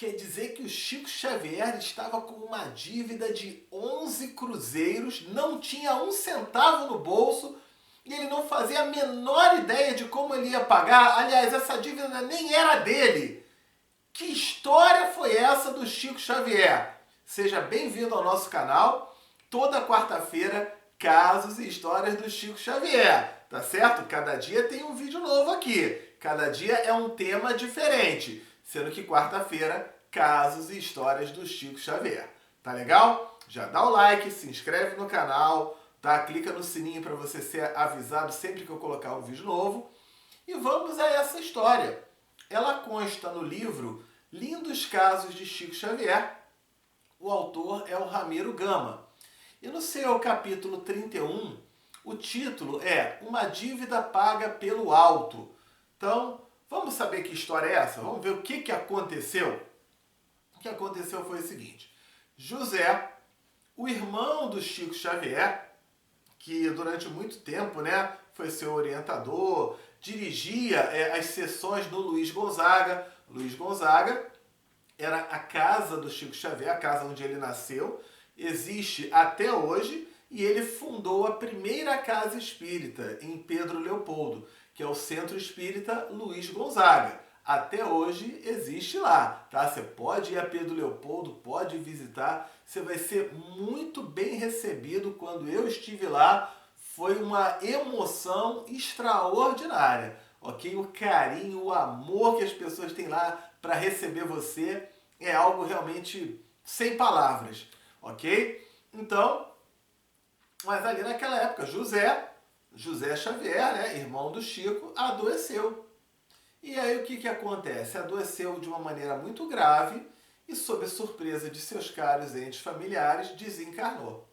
Quer dizer que o Chico Xavier estava com uma dívida de 11 cruzeiros, não tinha um centavo no bolso e ele não fazia a menor ideia de como ele ia pagar. Aliás, essa dívida nem era dele. Que história foi essa do Chico Xavier? Seja bem-vindo ao nosso canal. Toda quarta-feira, casos e histórias do Chico Xavier, tá certo? Cada dia tem um vídeo novo aqui. Cada dia é um tema diferente. Sendo que quarta-feira, casos e histórias do Chico Xavier. Tá legal? Já dá o like, se inscreve no canal, tá? Clica no sininho para você ser avisado sempre que eu colocar um vídeo novo. E vamos a essa história. Ela consta no livro Lindos Casos de Chico Xavier. O autor é o Ramiro Gama. E no seu capítulo 31, o título é Uma Dívida Paga pelo Alto. Então, vamos saber que história é essa? Vamos ver o que aconteceu? O que aconteceu foi o seguinte. José, o irmão do Chico Xavier, que durante muito tempo, né, foi seu orientador, dirigia as sessões do Luiz Gonzaga. Luiz Gonzaga era a casa do Chico Xavier, a casa onde ele nasceu, existe até hoje, e ele fundou a primeira casa espírita em Pedro Leopoldo, que é o Centro Espírita Luiz Gonzaga. Até hoje existe lá, tá? Você pode ir a Pedro Leopoldo, pode visitar, você vai ser muito bem recebido. Quando eu estive lá, foi uma emoção extraordinária, ok? O carinho, o amor que as pessoas têm lá para receber você é algo realmente sem palavras, ok? Então, mas ali naquela época, José Xavier, né, irmão do Chico, adoeceu. E aí o que acontece? Adoeceu de uma maneira muito grave e, sob a surpresa de seus caros entes familiares, desencarnou.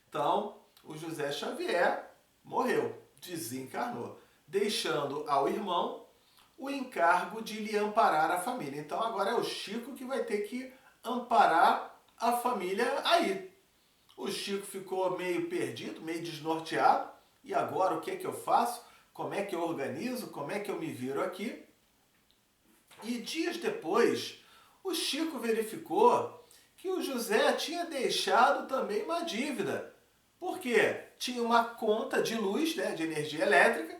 Então, o José Xavier morreu, desencarnou, deixando ao irmão o encargo de lhe amparar a família. Então agora é o Chico que vai ter que amparar a família aí. O Chico ficou meio perdido, meio desnorteado. E agora o que é que eu faço? Como é que eu organizo? Como é que eu me viro aqui? E dias depois, o Chico verificou que o José tinha deixado também uma dívida. Por quê? Tinha uma conta de luz, né, de energia elétrica,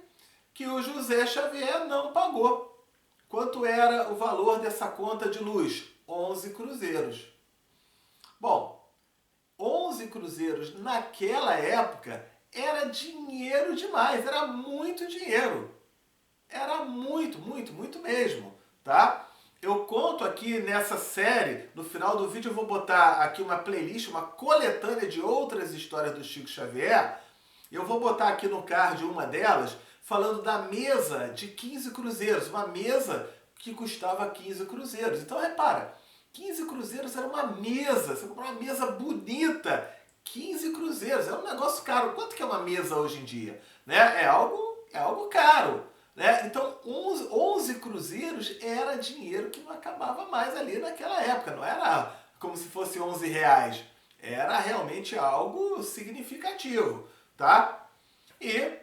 que o José Xavier não pagou. Quanto era o valor dessa conta de luz? 11 cruzeiros. Bom, 11 cruzeiros naquela época era dinheiro demais, era muito dinheiro. Era muito mesmo, tá? Eu conto aqui nessa série, no final do vídeo eu vou botar aqui uma playlist, uma coletânea de outras histórias do Chico Xavier. Eu vou botar aqui no card uma delas, falando da mesa de 15 cruzeiros, uma mesa que custava 15 cruzeiros. Então repara, 15 cruzeiros era uma mesa, você comprou uma mesa bonita, 15 cruzeiros, é um negócio caro. Quanto que é uma mesa hoje em dia? Né? É algo caro. Né? Então 11 cruzeiros era dinheiro que não acabava mais ali naquela época, não era como se fosse 11 reais, era realmente algo significativo, tá? E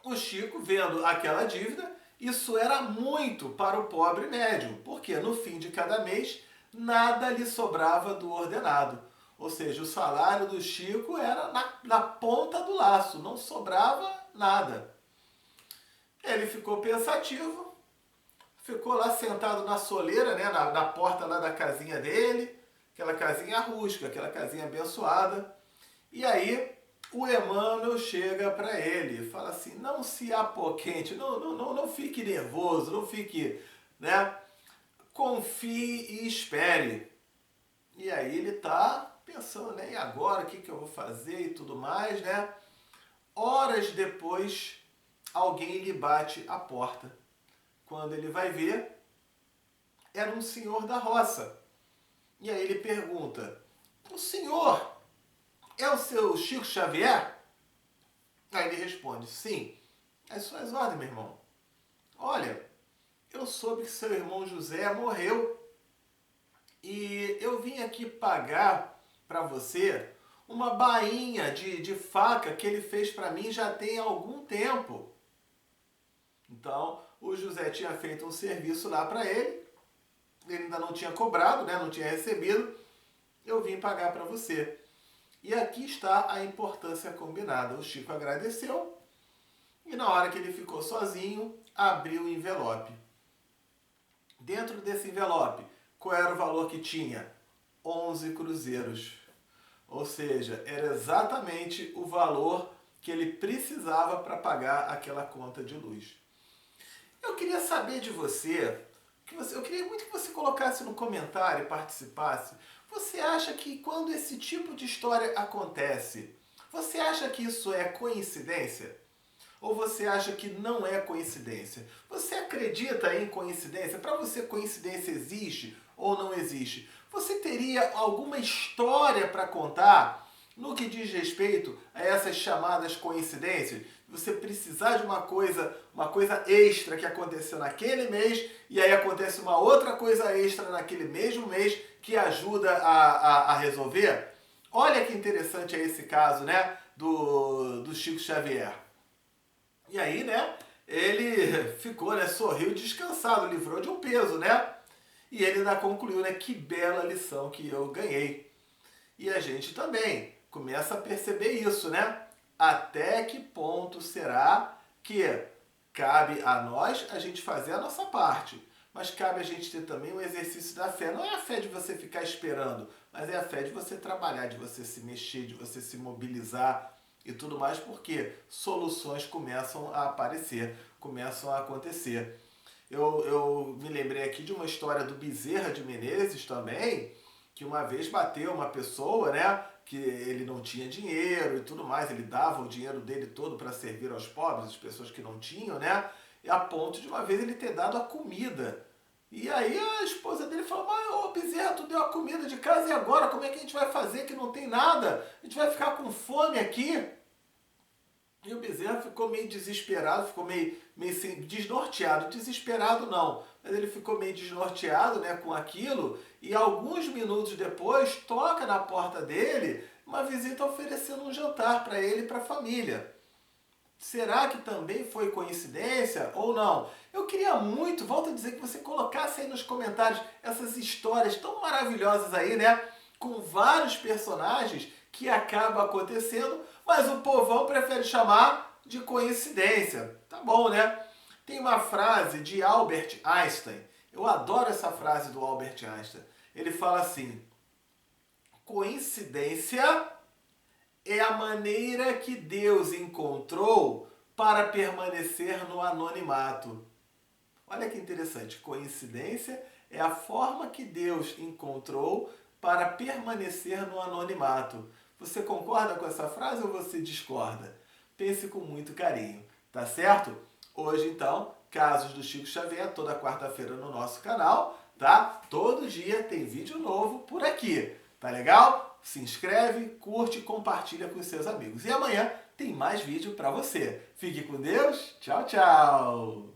o Chico, vendo aquela dívida, isso era muito para o pobre médium, porque no fim de cada mês nada lhe sobrava do ordenado. Ou seja, o salário do Chico era na ponta do laço, não sobrava nada. Ele ficou pensativo, ficou lá sentado na soleira, né, na porta lá da casinha dele, aquela casinha rústica, aquela casinha abençoada. E aí o Emmanuel chega para ele e fala assim, não se apoquente, não fique nervoso, não fique, né, confie e espere. E aí ele está pensando, né, e agora o que eu vou fazer e tudo mais, né? Horas depois, alguém lhe bate a porta. Quando ele vai ver, era um senhor da roça. E aí ele pergunta, o senhor é o seu Chico Xavier? Aí ele responde, sim. As suas ordens, meu irmão. Olha, eu soube que seu irmão José morreu e eu vim aqui pagar para você uma bainha de faca que ele fez para mim já tem algum tempo. Então, o José tinha feito um serviço lá para ele ainda não tinha cobrado, né? Não tinha recebido, eu vim pagar para você. E aqui está a importância combinada. O Chico agradeceu e na hora que ele ficou sozinho, abriu o envelope. Dentro desse envelope, qual era o valor que tinha? 11 cruzeiros. Ou seja, era exatamente o valor que ele precisava para pagar aquela conta de luz. Eu queria saber de você, eu queria muito que você colocasse no comentário e participasse. Você acha que quando esse tipo de história acontece, você acha que isso é coincidência? Ou você acha que não é coincidência? Você acredita em coincidência? Para você, coincidência existe ou não existe? Você teria alguma história para contar no que diz respeito a essas chamadas coincidências? Você precisar de uma coisa extra que aconteceu naquele mês e aí acontece uma outra coisa extra naquele mesmo mês que ajuda a resolver? Olha que interessante é esse caso, né, do Chico Xavier. E aí, né, ele ficou, né, sorriu descansado, livrou de um peso, né? E ele ainda concluiu, né, que bela lição que eu ganhei. E a gente também começa a perceber isso, né? Até que ponto será que cabe a nós a gente fazer a nossa parte? Mas cabe a gente ter também o exercício da fé. Não é a fé de você ficar esperando, mas é a fé de você trabalhar, de você se mexer, de você se mobilizar e tudo mais, porque soluções começam a aparecer, começam a acontecer. Eu me lembrei aqui de uma história do Bezerra de Menezes também, que uma vez bateu uma pessoa, né, que ele não tinha dinheiro e tudo mais, ele dava o dinheiro dele todo para servir aos pobres, as pessoas que não tinham, né, e a ponto de uma vez ele ter dado a comida. E aí a esposa dele falou, mas ô Bezerra, tu deu a comida de casa e agora como é que a gente vai fazer que não tem nada? A gente vai ficar com fome aqui? E o Bezerra ficou meio desesperado, ficou meio assim, desnorteado. Desesperado não, mas ele ficou meio desnorteado, né, com aquilo. E alguns minutos depois, toca na porta dele uma visita oferecendo um jantar para ele e para a família. Será que também foi coincidência ou não? Eu queria muito, volto a dizer, que você colocasse aí nos comentários essas histórias tão maravilhosas aí, né? Com vários personagens que acaba acontecendo, mas o povão prefere chamar de coincidência. Tá bom, né? Tem uma frase de Albert Einstein. Eu adoro essa frase do Albert Einstein. Ele fala assim: coincidência é a maneira que Deus encontrou para permanecer no anonimato. Olha que interessante. Coincidência é a forma que Deus encontrou para permanecer no anonimato. Você concorda com essa frase ou você discorda? Pense com muito carinho, tá certo? Hoje, então, casos do Chico Xavier, toda quarta-feira no nosso canal, tá? Todo dia tem vídeo novo por aqui, tá legal? Se inscreve, curte e compartilha com os seus amigos. E amanhã tem mais vídeo para você. Fique com Deus. Tchau, tchau!